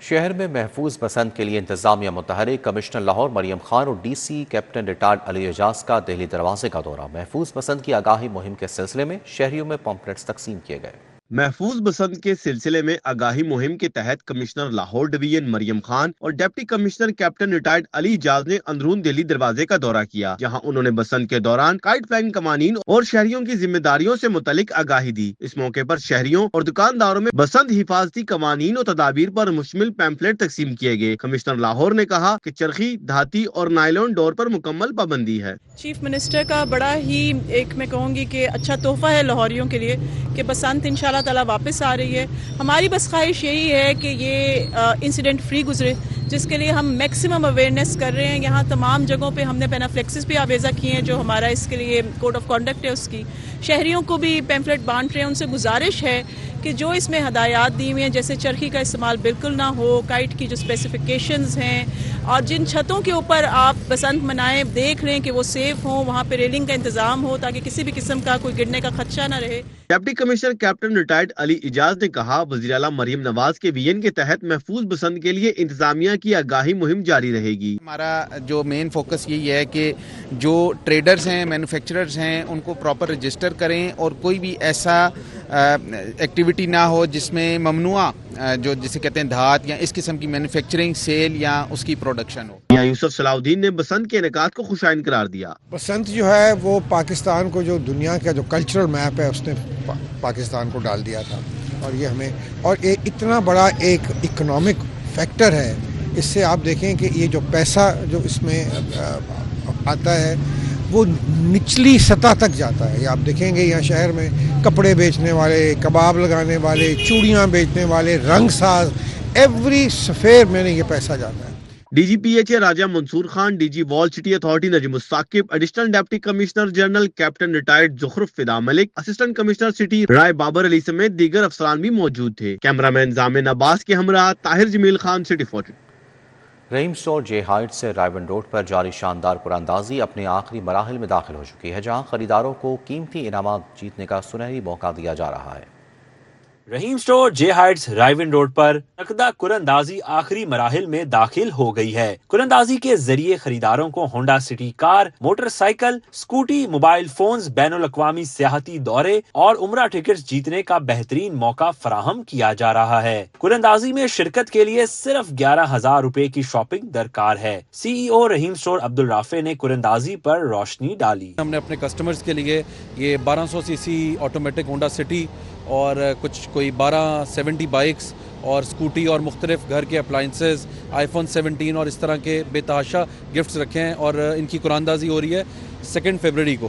شہر میں محفوظ بسنت کے لیے انتظامیہ متحرک کمشنر لاہور مریم خان اور ڈی سی کیپٹن ریٹائرڈ علی اعجاز کا دہلی دروازے کا دورہ۔ محفوظ بسنت کی آگاہی مہم کے سلسلے میں شہریوں میں پمفلٹس تقسیم کیے گئے۔ محفوظ بسنت کے سلسلے میں آگاہی مہم کے تحت کمشنر لاہور ڈویژن مریم خان اور ڈپٹی کمشنر کیپٹن ریٹائرڈ علی اعجاز نے اندرون دہلی دروازے کا دورہ کیا، جہاں انہوں نے بسنت کے دوران کائٹ فلائنگ قوانین اور شہریوں کی ذمہ داریوں سے متعلق آگاہی دی۔ اس موقع پر شہریوں اور دکانداروں میں بسنت حفاظتی قوانین اور تدابیر پر مشتمل پیمفلیٹ تقسیم کیے گئے۔ کمشنر لاہور نے کہا کہ چرخی، دھاتی اور نائلون ڈور پر مکمل پابندی ہے۔ چیف منسٹر کا بڑا ہی ایک میں کہوں گی کہ اچھا تحفہ ہے لاہوریوں کے لیے کہ بسنت انشاءاللہ تعالی واپس آ رہی ہے۔ ہماری بس خواہش یہی ہے کہ یہ انسیڈنٹ فری گزرے، جس کے لیے ہم میکسیمم اویئرنیس کر رہے ہیں۔ یہاں تمام جگہوں پہ ہم نے پینافلیکسز بھی آویزہ کیے ہیں، جو ہمارا اس کے لیے کوڈ آف کانڈکٹ ہے اس کی۔ شہریوں کو بھی پیمفلیٹ بانٹ رہے ہیں، ان سے گزارش ہے کہ جو اس میں ہدایات دی ہوئی ہیں، جیسے چرخی کا استعمال بالکل نہ ہو، کائٹ کی جو اسپیسیفیکیشنز ہیں، اور جن چھتوں کے اوپر آپ بسنت منائیں دیکھ رہے ہیں کہ وہ سیف ہوں، وہاں پہ ریلنگ کا انتظام ہو تاکہ کسی بھی قسم کا کوئی گرنے کا خدشہ نہ رہے۔ ڈپٹی کمشنر کیپٹن ریٹائرڈ علی اعجاز نے کہا، وزیر اعلیٰ مریم نواز کے ویژن کے تحت محفوظ بسنت کے لیے انتظامیہ کی آگاہی مہم جاری رہے گی۔ ہمارا جو مین فوکس یہی ہے کہ جو ٹریڈرز ہیں، مینوفیکچررز ہیں، ان کو پراپر رجسٹر کریں اور کوئی بھی ایسا ایکٹیویٹی نہ ہو جس میں ممنوع جو جسے کہتے ہیں دھات یا اس قسم کی مینوفیکچرنگ، سیل یا اس کی پروڈکشن ہو۔ میاں یوسف صلاح الدین نے بسنت کے انعقاد کو خوشائن قرار دیا۔ بسنت جو ہے وہ پاکستان کو جو دنیا کا جو کلچرل میپ ہے اس نے پاکستان کو ڈال دیا تھا، اور یہ ہمیں اور اتنا بڑا ایک اکنامک فیکٹر ہے۔ اس سے آپ دیکھیں کہ یہ جو پیسہ جو اس میں آتا ہے وہ نچلی سطح تک جاتا ہے۔ یہ آپ دیکھیں گے یہاں شہر میں کپڑے بیچنے والے، کباب لگانے والے، چوڑیاں بیچنے والے، رنگ ساز، ایوری سفیر میں نے یہ پیسہ جاتا ہے۔ D G P H A Raja Mansoor Khan, D G wall city authority Najam Ul Saqib, additional deputy commissioner general captain retired Zukhruf Fida Malik, assistant commissioner city Rai Babar Ali سمیت دیگر افسران بھی موجود تھے۔ کیمرامین زامن عباس کے ہمراہ طاہر جمیل خان، سٹی 40۔ رحیم اسٹور جے ہائٹ سے رائیون روڈ پر جاری شاندار قراندازی اپنے آخری مراحل میں داخل ہو چکی ہے، جہاں خریداروں کو قیمتی انعامات جیتنے کا سنہری موقع دیا جا رہا ہے۔ رحیم اسٹور جے ہائٹس رائیون روڈ پر نقدہ قراندازی آخری مراحل میں داخل ہو گئی ہے۔ قراندازی کے ذریعے خریداروں کو Honda city car, motorcycle, scooty, mobile phones, بین الاقوامی سیاحتی دورے اور عمرہ ٹکٹس جیتنے کا بہترین موقع فراہم کیا جا رہا ہے۔ قراندازی میں شرکت کے لیے صرف 11,000 روپے کی شاپنگ درکار ہے۔ سی ای او رحیم اسٹور عبدالرافع نے قراندازی پر روشنی ڈالی۔ ہم نے اپنے کسٹمرز کے لیے یہ 1200 سی سی آٹومیٹک ہونڈا سٹی اور کوئی 1270 بائکس اور اسکوٹی اور مختلف گھر کے اپلائنسز، آئی فون 17 اور اس طرح کے بے تحاشا گفٹس رکھے ہیں، اور ان کی قراندازی ہو رہی ہے 2 فروری کو۔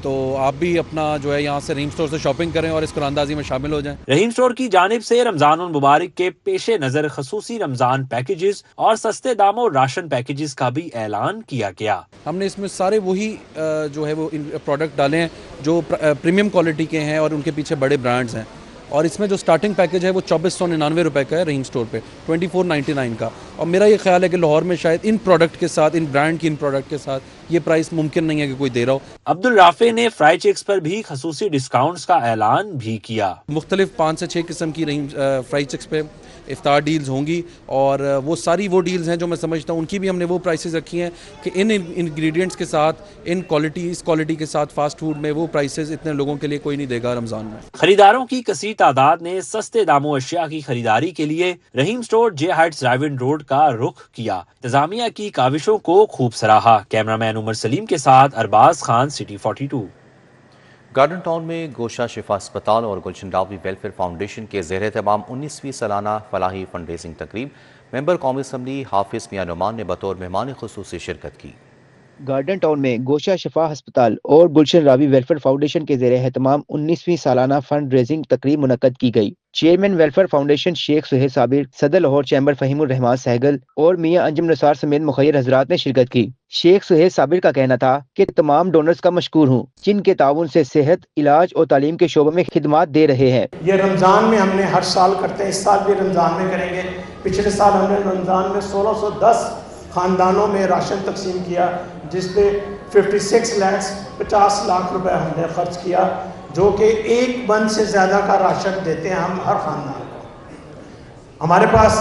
تو آپ بھی اپنا جو ہے یہاں سے رحیم اسٹور سے شاپنگ کریں اور اس قراندازی میں شامل ہو جائیں۔ رحیم اسٹور کی جانب سے رمضان المبارک کے پیش نظر خصوصی رمضان پیکیجز اور سستے داموں راشن پیکیجز کا بھی اعلان کیا گیا۔ ہم نے اس میں سارے وہی جو ہے وہ پروڈکٹ ڈالے ہیں جو پریمیم کوالٹی کے ہیں اور ان کے پیچھے بڑے برانڈز ہیں، اور اس میں جو سٹارٹنگ پیکیج ہے وہ 2499 روپے کا ہے رحیم اسٹور پہ، 2499 کا۔ اور میرا یہ خیال ہے کہ لاہور میں شاید ان پروڈکٹ کے ساتھ، ان برانڈ کی ان پروڈکٹ کے ساتھ یہ پرائس ممکن نہیں ہے کہ کوئی دے رہا ہو۔ عبدالرافع نے فرائی چکس پر بھی خصوصی ڈسکاؤنٹس کا اعلان بھی کیا۔ مختلف 5 سے 6 قسم کی فرائی چکس پہ افطار ڈیلز ہوں گی، اور وہ ساری وہ ڈیلز ہیں جو میں سمجھتا ہوں ان کی بھی ہم نے وہ پرائسز رکھی ہیں کہ ان انگریڈینٹس کے ساتھ، ان اس کوالٹی کے ساتھ فاسٹ فوڈ میں وہ پرائسز اتنے لوگوں کے لیے کوئی نہیں دے گا رمضان میں۔ خریداروں کی کثیر تعداد نے سستے داموں اشیاء کی خریداری کے لیے رحیم اسٹور جے ہائٹس رائیون روڈ کا رخ کیا۔ انتظامیہ کی کاوشوں کو خوب سراہا۔ کیمرامین عمر سلیم کے ساتھ Arbaz Khan, city 42۔ Garden town میں گوشہ شفا اسپتال اور گلشن راوی ویلفیئر فاؤنڈیشن کے زیر اہتمام 19ویں سالانہ فلاحی فنڈ ریزنگ تقریب، ممبر قومی اسمبلی حافظ میاں نعمان نے بطور مہمان خصوصی شرکت کی۔ گارڈن ٹاؤن میں گوشہ شفا ہسپتال اور گلشن راوی ویلفیئر فاؤنڈیشن کے زیر اہتمام 19ویں سالانہ فنڈ ریزنگ تقریب منعقد کی گئی۔ چیئرمین ویلفیئر فاؤنڈیشن شیخ سہیل صابر، صدر لاہور چیمبر فہیم الرحمان سہگل اور میاں انجم نثار سمیت مخیر حضرات نے شرکت کی۔ شیخ سہیل صابر کا کہنا تھا کہ تمام ڈونرز کا مشکور ہوں جن کے تعاون سے صحت، علاج اور تعلیم کے شعبوں میں خدمات دے رہے ہیں۔ یہ رمضان میں ہم نے ہر سال کرتے ہیں، اس سال بھی رمضان میں کریں گے۔ پچھلے سال ہم نے رمضان میں 1610 خاندانوں میں راشن تقسیم کیا، جس پہ 50 لاکھ روپے ہم نے خرچ کیا، جو کہ 1 من سے زیادہ کا راشن دیتے ہیں ہم ہر خاندان کو۔ ہمارے پاس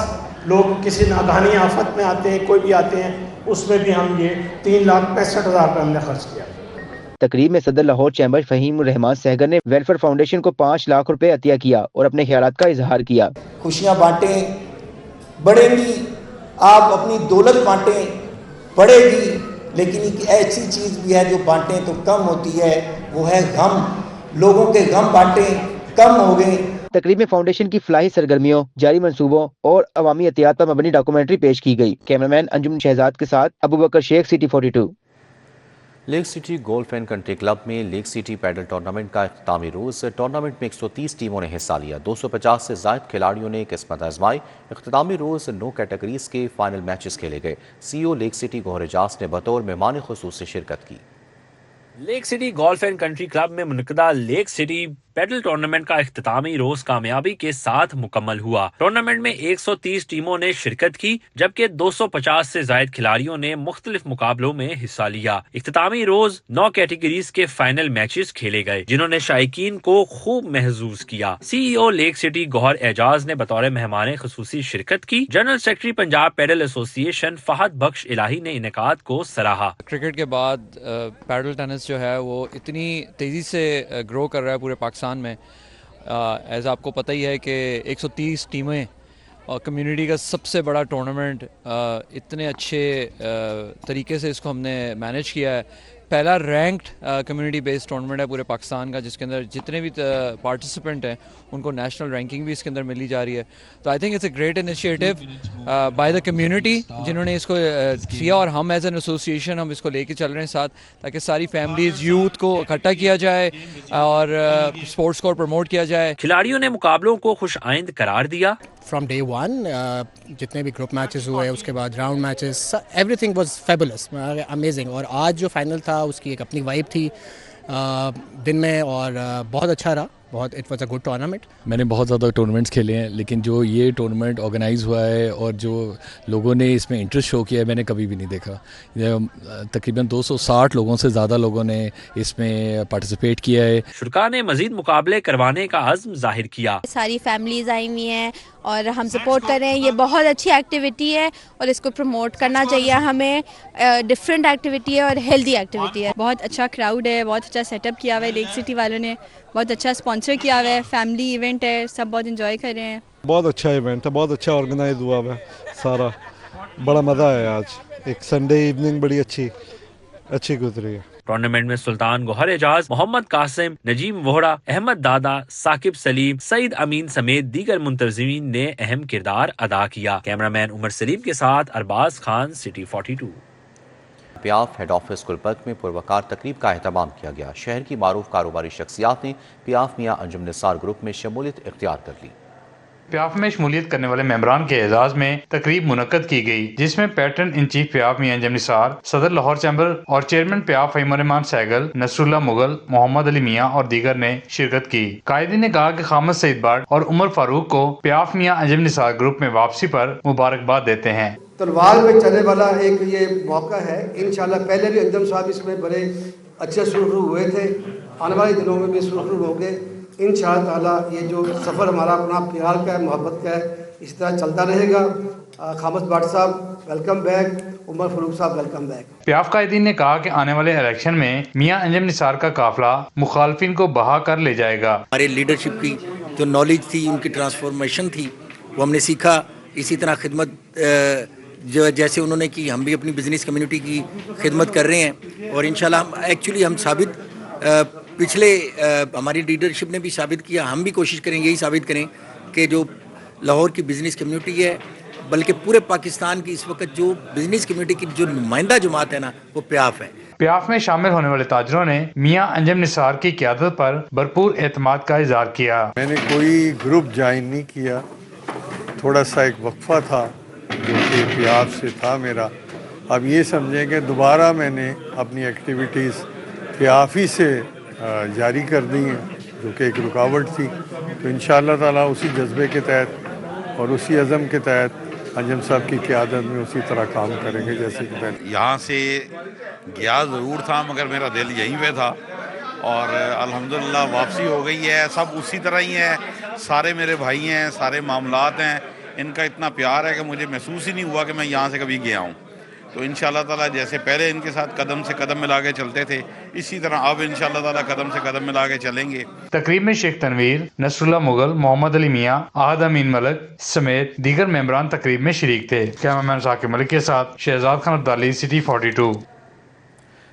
لوگ کسی ناگہانی آفت میں آتے ہیں، کوئی بھی آتے ہیں، اس میں بھی ہم یہ 3,65,000 روپے ہم نے خرچ کیا۔ تقریب میں صدر لاہور چیمبر فہیم الرحمان سہگل نے ویلفیئر فاؤنڈیشن کو 5 لاکھ روپے عطیہ کیا اور اپنے خیالات کا اظہار کیا۔ خوشیاں بانٹیں، بڑھے گی، آپ اپنی دولت بانٹیں، بڑھے گی، لیکن ایک ایسی چیز بھی ہے جو بانٹیں تو کم ہوتی ہے، وہ ہے غم۔ لوگوں کے غم بانٹیں، کم ہو گئے۔ تقریب میں فاؤنڈیشن کی فلاحی سرگرمیوں، جاری منصوبوں اور عوامی احتیاط پر مبنی ڈاکومنٹری پیش کی گئی۔ کیمرامین انجم شہزاد کے ساتھ Abubakar Sheikh, city 42۔ Lake city golf and country club میں لیک سٹی پیڈل ٹورنامنٹ کا اختتامی روز۔ ٹورنامنٹ میں 130 ٹیموں نے حصہ لیا، 250 سے زائد کھلاڑیوں نے قسمت آزمائی۔ اختتامی روز 9 کیٹیگریز کے فائنل میچز کھیلے گئے۔ سی او لیک سٹی گوہر اعجاز نے بطور مہمان خصوصی شرکت کی۔ Lake city golf and country club میں منعقدہ لیک سٹی پیڈل ٹورنامنٹ کا اختتامی روز کامیابی کے ساتھ مکمل ہوا۔ ٹورنامنٹ میں 130 ٹیموں نے شرکت کی، جبکہ 250 سے زائد کھلاڑیوں نے مختلف مقابلوں میں حصہ لیا۔ اختتامی روز 9 کیٹیگریز کے فائنل میچز کھیلے گئے، جنہوں نے شائقین کو خوب محظوظ کیا۔ سی ای او لیک سٹی گوہر اعجاز نے بطور مہمان خصوصی شرکت کی۔ جنرل سیکرٹری پنجاب پیڈل ایسوسی ایشن فہد بخش الہی نے انعقاد کو سراہا۔ کرکٹ کے بعد پیڈل ٹینس جو ہے وہ اتنی تیزی سے گرو کر رہا ہے پورے پاکستان میں۔ ایز آپ کو پتہ ہی ہے کہ 130 ٹیمیں اور کمیونٹی کا سب سے بڑا ٹورنامنٹ، اتنے اچھے طریقے سے اس کو ہم نے مینیج کیا ہے۔ پہلا رینکڈ کمیونٹی بیسڈ ٹورنامنٹ ہے پورے پاکستان کا، جس کے اندر جتنے بھی پارٹیسپینٹ ہیں ان کو نیشنل رینکنگ بھی اس کے اندر ملی جا رہی ہے۔ تو I think it's a great initiative by the community جنہوں نے اس کو کیا، اور ہم ایز این ایسوسیشن ہم اس کو لے کے چل رہے ہیں ساتھ، تاکہ ساری فیملیز، یوتھ کو اکٹھا کیا جائے اور اسپورٹس کو پروموٹ کیا جائے۔ کھلاڑیوں نے مقابلوں کو خوش آئند قرار دیا۔ فرام ڈے ون جتنے بھی گروپ میچز ہوئے، اس کے بعد round matches, every thing was fabulous, amazing. اور آج جو فائنل تھا اس کی ایک اپنی وائب تھی دن میں، اور بہت اچھا رہا، بہت it was a good tournament. میں نے بہت زیادہ ٹورنامنٹس کھیلے ہیں، لیکن جو یہ ٹورنامنٹ آرگنائز ہوا ہے اور جو لوگوں نے اس میں انٹرسٹ شو کیا ہے، میں نے کبھی بھی نہیں دیکھا۔ تقریباً 260 لوگوں سے زیادہ لوگوں نے اس میں پارٹیسپیٹ کیا ہے۔ شرکاء نے مزید مقابلے کروانے کا عزم ظاہر کیا۔ ساری فیملیز آئی ہوئی ہیں اور ہم سپورٹ کر رہے ہیں۔ یہ بہت اچھی ایکٹیویٹی ہے اور اس کو پروموٹ کرنا چاہیے ہمیں۔ ڈفرینٹ ایکٹیویٹی ہے اور ہیلدی ایکٹیویٹی ہے۔ بہت اچھا کراؤڈ ہے، بہت اچھا سیٹ اپ کیا ہوا ہے، لیک سٹی والوں نے بہت اچھا اسپانسر کیا ہوا ہے، فیملی ایونٹ ہے، سب بہت انجوائے کر رہے ہیں۔ بہت اچھا ایونٹ ہے، بہت اچھا آرگنائز ہوا ہوا ہے سارا، بڑا مزہ آیا آج۔ ایک سنڈے ایوننگ بڑی اچھی گزری ہے۔ ٹورنامنٹ میں سلطان گوہر اعجاز، محمد قاسم، نجیم وہرا، احمد دادا، ثاقب سلیم، سعید امین سمیت دیگر منتظمین نے اہم کردار ادا کیا۔ کیمرامین عمر سلیم کے ساتھ Arbaz Khan, city 42۔ PIAF head office Gulberg میں پروقار تقریب کا اہتمام کیا گیا۔ شہر کی معروف کاروباری شخصیات نے پیاف میاں انجم نثار گروپ میں شمولیت اختیار کر لی۔ پیاف میں شمولیت کرنے والے ممبران کے اعزاز میں تقریب منعقد کی گئی، جس میں پیٹرن ان چیف پیاف میاں انجم نثار، صدر لاہور چیمبر اور چیئرمین پیاف فہیم الرحمان سہگل، نصر اللہ مغل، محمد علی میاں اور دیگر نے شرکت کی۔ قائدین نے کہا کہ خامد سعید بٹ اور عمر فاروق کو پیاف میاں انجم نثار گروپ میں واپسی پر مبارکباد دیتے ہیں۔ تلوار میں چلنے والا ایک یہ موقع ہے، انشاءاللہ پہلے بھی انجم صاحب اس میں بڑے اچھے سرخرو ہوئے تھے، آنے والے دنوں میں بھی سرخرو ہوں گے انشاءاللہ تعالی۔ یہ جو سفر ہمارا اپنا پیار کا ہے، محبت کا ہے، اس طرح چلتا رہے گا۔ خامد بٹ صاحب ویلکم بیک، عمر فاروق صاحب ویلکم بیک۔ پیاف قائدین نے کہا کہ آنے والے الیکشن میں میاں انجم نثار کا قافلہ مخالفین کو بہا کر لے جائے گا۔ ہمارے لیڈرشپ کی جو نالج تھی، ان کی ٹرانسفارمیشن تھی، وہ ہم نے سیکھا۔ اسی طرح خدمت جو جیسے انہوں نے کی، ہم بھی اپنی بزنس کمیونٹی کی خدمت کر رہے ہیں، اور انشاءاللہ ہم ثابت پچھلے ہماری لیڈرشپ نے بھی ثابت کیا، ہم بھی کوشش کریں یہی ثابت کریں کہ جو لاہور کی بزنس کمیونٹی ہے، بلکہ پورے پاکستان کی اس وقت جو بزنس کمیونٹی کی جو نمائندہ جماعت ہے نا، وہ پیاف ہے۔ پیاف میں شامل ہونے والے تاجروں نے میاں انجم نثار کی قیادت پر بھرپور اعتماد کا اظہار کیا۔ میں نے کوئی گروپ جوائن نہیں کیا، تھوڑا سا ایک وقفہ تھا جو کہ پیاف سے تھا میرا۔ اب یہ سمجھیں کہ دوبارہ میں نے اپنی ایکٹیویٹیز پیاف ہی سے جاری کر دی ہیں، جو کہ ایک رکاوٹ تھی۔ تو انشاءاللہ تعالیٰ اسی جذبے کے تحت اور اسی عزم کے تحت انجم صاحب کی قیادت میں اسی طرح کام کریں گے جیسے کہ پہلے۔ یہاں سے گیا ضرور تھا، مگر میرا دل یہیں پہ تھا، اور الحمدللہ واپسی ہو گئی ہے۔ سب اسی طرح ہی ہیں، سارے میرے بھائی ہیں، سارے معاملات ہیں ان کا اتنا پیار ہے کہ مجھے محسوس ہی نہیں ہوا کہ میں یہاں سے کبھی گیا ہوں. تو انشاءاللہ تعالیٰ جیسے پہلے ان کے ساتھ قدم سے قدم ملا کے چلتے تھے، اسی طرح اب انشاءاللہ تعالیٰ قدم سے قدم ملا کے چلیں گے. تقریب میں شیخ تنویر، نصر اللہ مغل، محمد علی میاں، احد امین ملک سمیت دیگر ممبران تقریب میں شریک تھے. کیمرامین ثاقب ملک کے ساتھ شہزاد خان عبدالی، سٹی 42.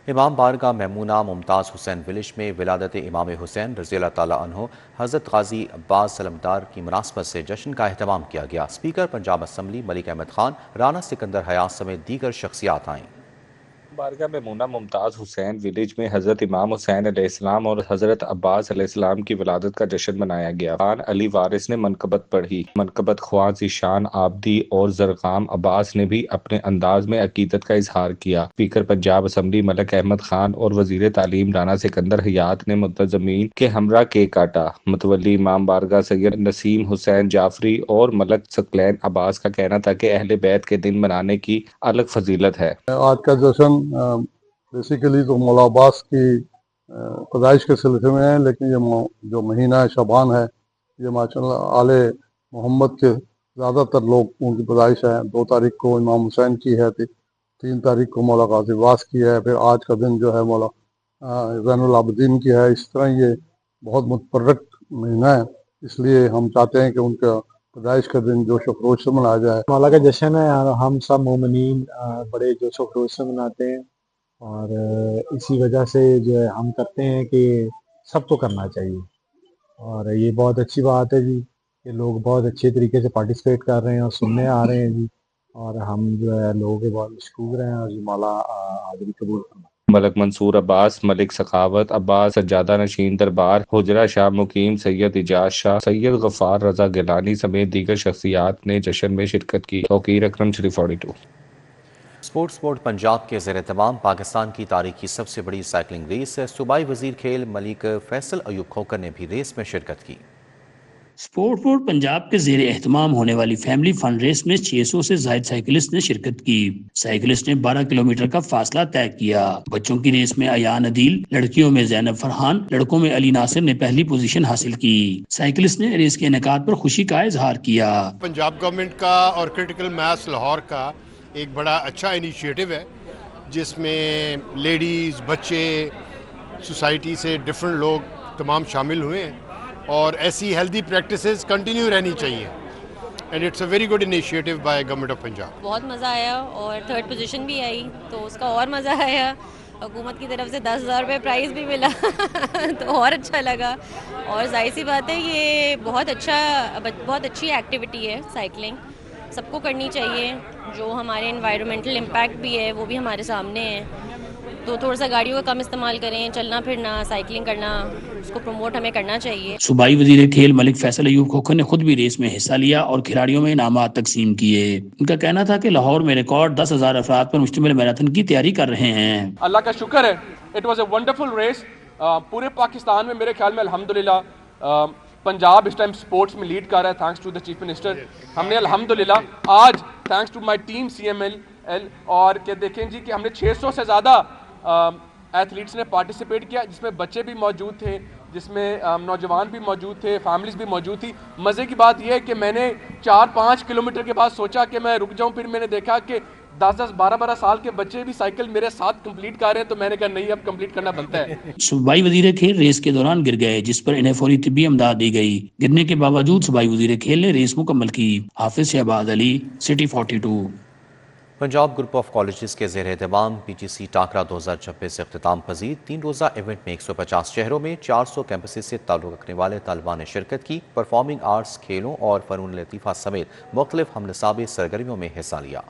امام بارگاہ میمونہ ممتاز حسین ویلج میں ولادت امام حسین رضی اللہ تعالیٰ عنہ حضرت غازی عباس علمدار کی مناسبت سے جشن کا اہتمام کیا گیا. اسپیکر پنجاب اسمبلی ملک احمد خان، رانا سکندر حیات سمیت دیگر شخصیات آئیں. بارگاہ میمونہ ممتاز حسین ویلیج میں حضرت امام حسین علیہ السلام اور حضرت عباس علیہ السلام کی ولادت کا جشن منایا گیا. خان علی وارث نے منقبت پڑھی. منقبت خواں ذیشان آبدی اور زرغام عباس نے بھی اپنے انداز میں عقیدت کا اظہار کیا. اسپیکر پنجاب اسمبلی ملک احمد خان اور وزیر تعلیم رانا سکندر حیات نے منتظمین کے ہمراہ کیک کاٹا. متولی امام بارگاہ سید نسیم حسین جعفری اور ملک ثقلین عباس کا کہنا تھا کہ اہل بیت کے دن منانے کی الگ فضیلت ہے. آج کا جشن بیسیکلی تو مولا عباس کی پیدائش کے سلسلے میں ہے، لیکن یہ جو مہینہ شعبان ہے یہ ماشاءاللہ آل محمد کے زیادہ تر لوگوں کی پیدائش ہے. 2 تاریخ کو امام حسین کی ہے، 3 تاریخ کو مولا غازی عباس کی ہے، پھر آج کا دن جو ہے مولا زین العابدین کی ہے. اس طرح یہ بہت متفرق مہینہ ہے، اس لیے ہم چاہتے ہیں کہ ان کا پیدائش کا دن جوش و خروش سے منایا جائے. مولا کا جشن ہے، ہم سب مومنین بڑے جوش و خروش سے مناتے ہیں، اور اسی وجہ سے جو ہے ہم کرتے ہیں کہ سب کو کرنا چاہیے. اور یہ بہت اچھی بات ہے جی کہ لوگ بہت اچھے طریقے سے پارٹیسپیٹ کر رہے ہیں اور سننے آ رہے ہیں جی، اور ہم جو ہے لوگوں کے بہت مشکور ہیں اور مولا حاضری قبول کرنا. ملک منصور عباس، ملک سخاوت عباس، سجادہ نشین دربار حجرہ شاہ مقیم، سید اجاز شاہ، سید غفار رضا گیلانی سمیت دیگر شخصیات نے جشن میں شرکت کی. توقیر اکرم، شری 42. اسپورٹس بورڈ پنجاب کے زیر اہتمام پاکستان کی تاریخ کی سب سے بڑی سائیکلنگ ریس ہے. صوبائی وزیر کھیل ملک فیصل ایوب کھوکر نے بھی ریس میں شرکت کی. اسپورٹ بورڈ پنجاب کے زیر اہتمام ہونے والی فیملی فن ریس میں 600 سے زائد سائیکلسٹ نے شرکت کی. سائیکلسٹ نے 12 کلومیٹر کا فاصلہ طے کیا. بچوں کی ریس میں ایان عدیل، لڑکیوں میں زینب فرحان، لڑکوں میں علی ناصر نے پہلی پوزیشن حاصل کی. سائیکلسٹ نے ریس کے انعقاد پر خوشی کا اظہار کیا. پنجاب گورنمنٹ کا اور کرٹیکل میس لاہور کا ایک بڑا اچھا انیشیٹو ہے، جس میں لیڈیز، بچے، سوسائٹی سے ڈفرنٹ لوگ تمام شامل ہوئے ہیں، اور ایسی ہیلدی پریکٹسز کنٹینیو رہنی چاہیے. And it's a very good initiative by government of Punjab. بہت مزہ آیا اور 3rd پوزیشن بھی آئی تو اس کا اور مزہ آیا. حکومت کی طرف سے 10,000 روپے پرائز بھی ملا تو اور اچھا لگا. اور ظاہر سی بات ہے یہ بہت اچھی ایکٹیویٹی ہے. سائیکلنگ سب کو کرنی چاہیے. جو ہمارے انوائرمنٹل امپیکٹ بھی ہے وہ بھی ہمارے سامنے ہے. تو تھوڑا سا گاڑیوں کا کم استعمال کریں، چلنا پھرنا، سائیکلنگ کرنا، اس کو پروموٹ ہمیں کرنا چاہیے. صوبائی وزیر کھیل ملک فیصل ایوب کھوکھر نے خود بھی ریس میں حصہ لیا اور کھلاڑیوں میں انعامات تقسیم کیے. ان کا کہنا تھا کہ لاہور میں ریکارڈ 10,000 افراد پر مشتمل میراتھن کی تیاری کر رہے ہیں. اللہ کا شکر ہے، it was a wonderful race. پورے پاکستان میں میرے خیال میں الحمدللہ پنجاب اس ٹائم سپورٹس میں لیڈ کر رہا ہے، thanks to the chief minister. ہم نے الحمدللہ آج thanks to my team CML اور کہ دیکھیں جی کہ ہم نے 600 سے زیادہ ایتھلیٹس نے پارٹیسپیٹ کیا، جس میں بچے بھی موجود تھے، جس میں نوجوان بھی موجود تھے، فیملیز بھی موجود تھی. مزے کی بات یہ ہے کہ میں نے 4-5 کلومیٹر کے بعد سوچا کہ میں رک جاؤں، پھر میں نے دیکھا کہ 10-10 12-12 سال کے بچے بھی سائیکل میرے ساتھ کمپلیٹ کر رہے ہیں، تو میں نے کہا نہیں اب کمپلیٹ کرنا بنتا ہے. صوبائی وزیر کھیل ریس کے دوران گر گئے، جس پر انہیں فوری طبی امداد دی گئی. گرنے کے باوجود صوبائی وزیر کھیل نے ریس مکمل کی. Hafiz Shahbaz Ali, city 42. Punjab group of colleges کے زیر اہتمام PGC ٹاکرا 2026 اختتام پذیر 3 روزہ ایونٹ میں 150 شہروں میں 400 کیمپسز سے تعلق رکھنے والے طالبان نے شرکت کی. پرفارمنگ آرٹس، کھیلوں اور فنون لطیفہ سمیت مختلف ہم نصابی سرگرمیوں میں حصہ لیا.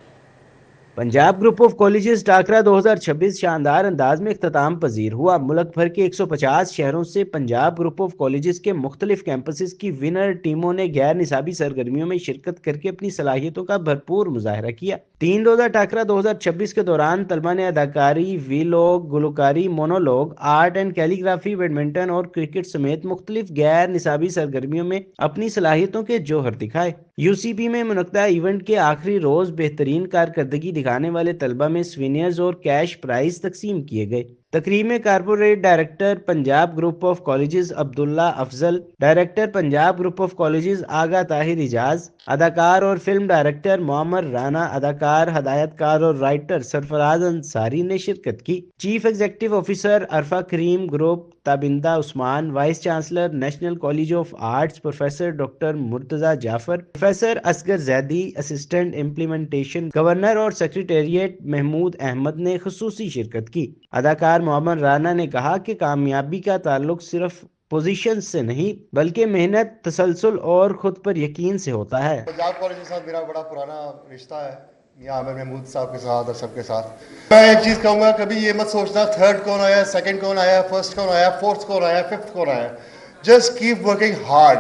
پنجاب گروپ آف کالجز ٹاکرا 2026 شاندار انداز میں اختتام پذیر ہوا. ملک بھر کے 150 شہروں سے پنجاب گروپ آف کالجز کے مختلف کیمپسز کی ونر ٹیموں نے غیر نصابی سرگرمیوں میں شرکت کر کے اپنی صلاحیتوں کا بھرپور مظاہرہ کیا. 3 روزہ ٹاکرا 2026 کے دوران طلبہ نے اداکاری، ویلوگ، گلوکاری، monologue, art and calligraphy, badminton اور کرکٹ سمیت مختلف غیر نصابی سرگرمیوں میں اپنی صلاحیتوں کے جوہر دکھائے. UCB میں منعقدہ ایونٹ کے آخری روز بہترین کارکردگی دکھانے والے طلبہ میں سوینئرز اور کیش پرائز تقسیم کیے گئے. تقریب میں corporate director Punjab group of colleges Abdullah Afzal, director Punjab group of colleges Agha Tahir Ijaz, اداکار اور فلم ڈائریکٹر معمر رانا، اداکار، ہدایت کار اور رائٹر سرفراز انصاری نے شرکت کی۔ Chief executive officer Arfa Karim group Tabinda Usman, vice chancellor national college of arts professor doctor Murtaza Jafar, professor Asghar Zaidi, assistant implementation governor اور سیکریٹریٹ محمود احمد نے خصوصی شرکت کی۔ اداکار معمر رانا نے کہا کہ کامیابی کا تعلق صرف پوزیشن سے نہیں بلکہ محنت، تسلسل اور خود پر یقین سے ہوتا ہے۔ پنجاب کالج کے ساتھ میرا بڑا پرانا رشتہ ہے، میاں عامر محمود صاحب کے ساتھ اور سب کے ساتھ۔ میں ایک چیز کہوں گا، کبھی یہ مت سوچنا تھرڈ کون آیا، سیکنڈ کون آیا، فرسٹ کون آیا، فورتھ کون آیا، ففتھ کون آیا۔ Just keep working hard,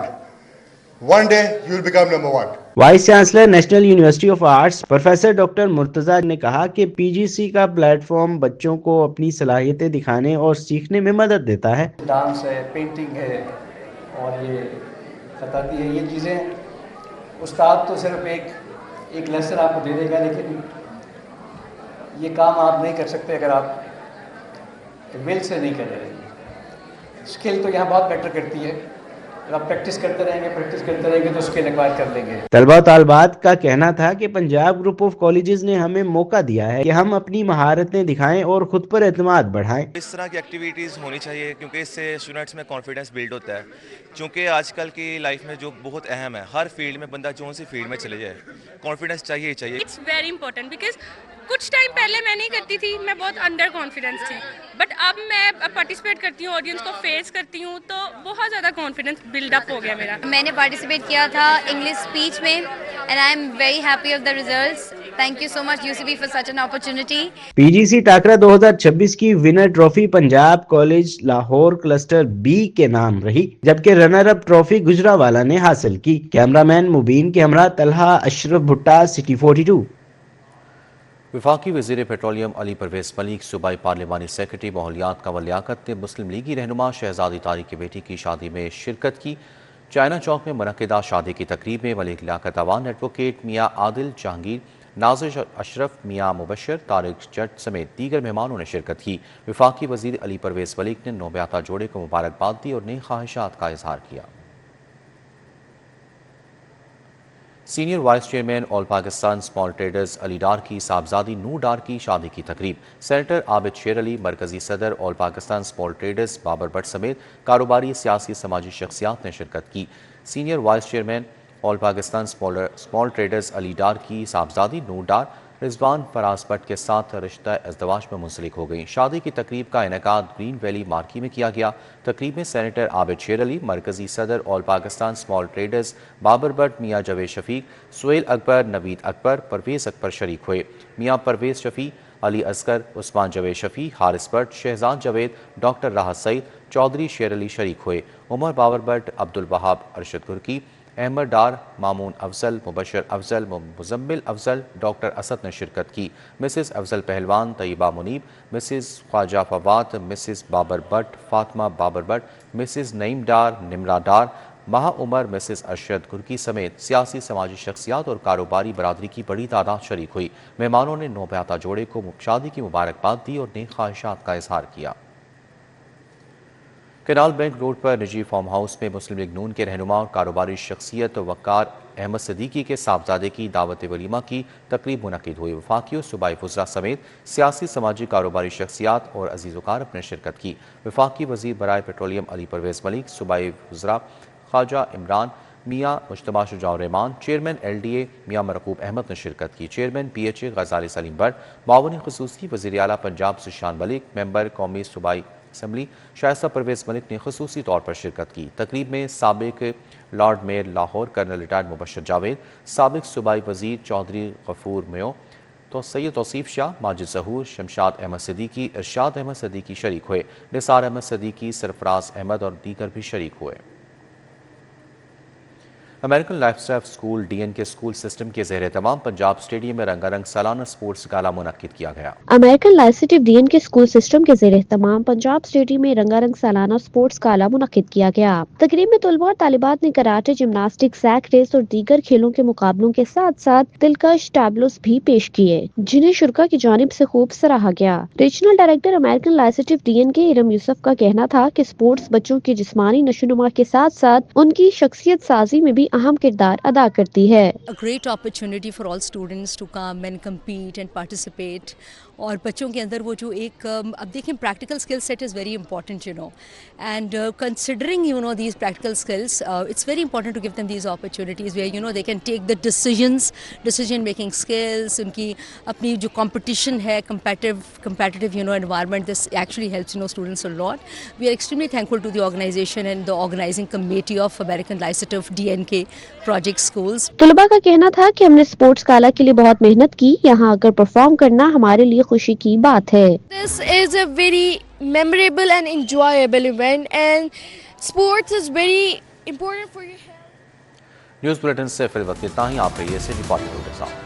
one day you will become number one. Voice chancellor national university of arts professor doctor Murtaza نے کہا کہ پی جی سی کا پلیٹ فارم بچوں کو اپنی صلاحیتیں دکھانے اور سیکھنے میں مدد دیتا ہے۔ ڈانس ہے، پینٹنگ ہے اور یہ خطاطی ہے، یہ چیزیں استاد تو صرف ایک لیسن آپ کو دے دے گا، لیکن یہ کام آپ نہیں کر سکتے اگر آپ ول سے نہیں کر رہے ہیں۔ اسکل تو یہاں بہت بیٹر کرتی ہے، اگر آپ پریکٹس کرتے رہیں گے تو اسکل ایکوائر کر لیں گے۔ طلباء و طالبات کا کہنا تھا کہ پنجاب گروپ آف کالجز نے ہمیں موقع دیا ہے کہ ہم اپنی مہارتیں دکھائیں اور خود پر اعتماد بڑھائیں۔ اس طرح کی ایکٹیویٹیز ہونی چاہیے کیونکہ اس سے اسٹوڈنٹس میں کانفیڈنس بلڈ ہوتا ہے، چونکہ آج کل کی لائف میں جو بہت اہم ہے، ہر فیلڈ میں بندہ جو سی فیلڈ میں چلے جائے کانفیڈنس چاہیے ہی چاہیے۔ اٹس ویری امپورٹنٹ بیکاز کچھ ٹائم پہلے میں نہیں کرتی تھی، میں بہت انڈر کانفیڈنس تھی، بٹ اب میں پارٹیسپیٹ کرتی ہوں، آڈینس کو فیس کرتی ہوں تو بہت زیادہ کانفیڈنس بلڈ اپ ہو گیا میرا۔ میں نے پارٹیسپیٹ کیا تھا انگلش اسپیچ میں and I am very happy of the results. Thank you so much U C B for such an opportunity. P G C ٹاکرا 2026 کی winner trophy Punjab college Lahore cluster B کے نام رہی، جبکہ رنر اپ ٹرافی گجرانوالہ نے حاصل کی۔ کیمرہ مین مبین کے ہمراہ طلحہ اشرف بھٹا، سٹی 42۔ وفاقی وزیر پیٹرولیم علی پرویز ملک، صوبائی پارلیمانی سیکرٹری ماحولیات کنور لیاقت نے مسلم لیگی رہنما شہزادی طارق کی بیٹی کی شادی میں شرکت کی۔ چائنا چوک میں منعقدہ شادی کی تقریب میں ملک لیاقت عوان، ایڈوکیٹ میاں عادل جہانگیر، نازش اشرف، میاں مبشر، طارق جٹ سمیت دیگر مہمانوں نے شرکت کی۔ وفاقی وزیر علی پرویز ملک نے نوبیاہتا جوڑے کو مبارکباد دی اور نئی خواہشات کا اظہار کیا۔ Senior vice chairman all Pakistan small traders Ali Dar کی صاحبزادی نور ڈار کی شادی کی تقریب، سینیٹر عابد شیر علی، مرکزی صدر all Pakistan small traders Babar Butt سمیت کاروباری، سیاسی، سماجی شخصیات نے شرکت کی۔ Senior vice chairman all Pakistan small traders Ali Dar کی صاحبزادی نور ڈار رضوان فراز بٹ کے ساتھ رشتہ ازدواج میں منسلک ہو گئیں۔ شادی کی تقریب کا انعقاد گرین ویلی مارکی میں کیا گیا۔ تقریب میں سینیٹر عابد شیر علی، مرکزی صدر all Pakistan small traders Babar Butt, Mian Javed شفیق، سہیل اکبر، نوید اکبر، پرویز اکبر شریک ہوئے۔ میاں پرویز شفیق، علی اصغر، عثمان جاوید شفیق، حارث بٹ، شہزاد جاوید، ڈاکٹر راحت سعید، چودھری شیر علی شریک ہوئے۔ عمر بابر بٹ، عبدالوہاب ارشد گرکی، احمد ڈار، مامون افضل، مبشر افضل، مزمل افضل، ڈاکٹر اسد نے شرکت کی۔ Mrs Afzal Pehlwan, Tayyaba Munib, Mrs Khawaja Fawad, Mrs Babar Butt, Fatima Babar Butt, Mrs Naeem Dar, Nimra Dar, Maha Umar, Mrs Arshad Gurki سمیت سیاسی، سماجی شخصیات اور کاروباری برادری کی بڑی تعداد شریک ہوئی۔ مہمانوں نے نوبیاہتا جوڑے کو شادی کی مبارکباد دی اور نیک خواہشات کا اظہار کیا۔ کینال بینک روڈ پر نجی فارم ہاؤس میں مسلم لیگ نون کے رہنما اور کاروباری شخصیت وقار احمد صدیقی کے صاحبزادے کی دعوت ولیمہ کی تقریب منعقد ہوئی۔ وفاقی اور صوبائی وزراء سمیت سیاسی، سماجی، کاروباری شخصیات اور عزیز وقارب نے شرکت کی۔ وفاقی وزیر برائے پیٹرولیم علی پرویز ملک، صوبائی وزراء Khawaja Imran, Mian Mujtaba Shuja ur-Rehman, chairman L D A Mian Marghoob Ahmad نے شرکت کی۔ Chairman P H A Ghazali Saleem Butt, معاون خصوصی وزیر اعلیٰ پنجاب ذیشان ملک، ممبر قومی صوبائی اسمبلی شائستہ پرویز ملک نے خصوصی طور پر شرکت کی۔ تقریب میں سابق lord mayor Lahore colonel retired Mubashir Javed, سابق صوبائی وزیر چودھری غفور میو، تو سید توصیف شاہ، ماجد ظہور، شمشاد احمد صدیقی، ارشاد احمد صدیقی شریک ہوئے۔ نثار احمد صدیقی، سرفراز احمد اور دیگر بھی شریک ہوئے۔ American life style school DN کے اسکول سسٹم کے زیر اہتمام پنجاب اسٹیڈیم میں رنگا رنگ سالانہ اسپورٹس گالا منعقد کیا گیا۔ امریکن لائسٹیو DN کے اسکول سسٹم کے زیر اہتمام پنجاب اسٹیڈیم میں رنگا رنگ سالانہ اسپورٹس گالا منعقد کیا گیا۔ تقریب میں طلباء اور طالبات نے کراٹے، جمناسٹک، سیک ریس اور دیگر کھیلوں کے مقابلوں کے ساتھ ساتھ دلکش ٹیبلوز بھی پیش کیے، جنہیں شرکاء کی جانب سے خوب سراہا گیا۔ Regional director American Lycetuff DN کے ارم یوسف کا کہنا تھا کہ اسپورٹس بچوں کی جسمانی نشوونما کے ساتھ ساتھ ان کی شخصیت سازی میں بھی اہم کردار ادا کرتی ہے۔ A great opportunity for all students to come and compete and participate. اور بچوں کے اندر وہ جو ایک اب دیکھیں practical skill set is very important and considering these practical skills it's very important to give them these opportunities where they can take the decision making skills, ان کی اپنی جو کمپٹیشن ہے competitive environment, this actually helps students a lot. We are extremely thankful to the organisation and the organising committee of American Lycetuff DN کے project schools. طلباء کا کہنا تھا کہ ہم نے اسپورٹس گالا کے لیے بہت محنت کی، یہاں آ کر پرفارم کرنا ہمارے لیے خوشی کی بات ہے۔ This is a very memorable and enjoyable event and sports is very important for your health. News bulletin سے فی الوقت اتنا ہی، آپ رہیے سے ڈپارٹمنٹ کے ساتھ۔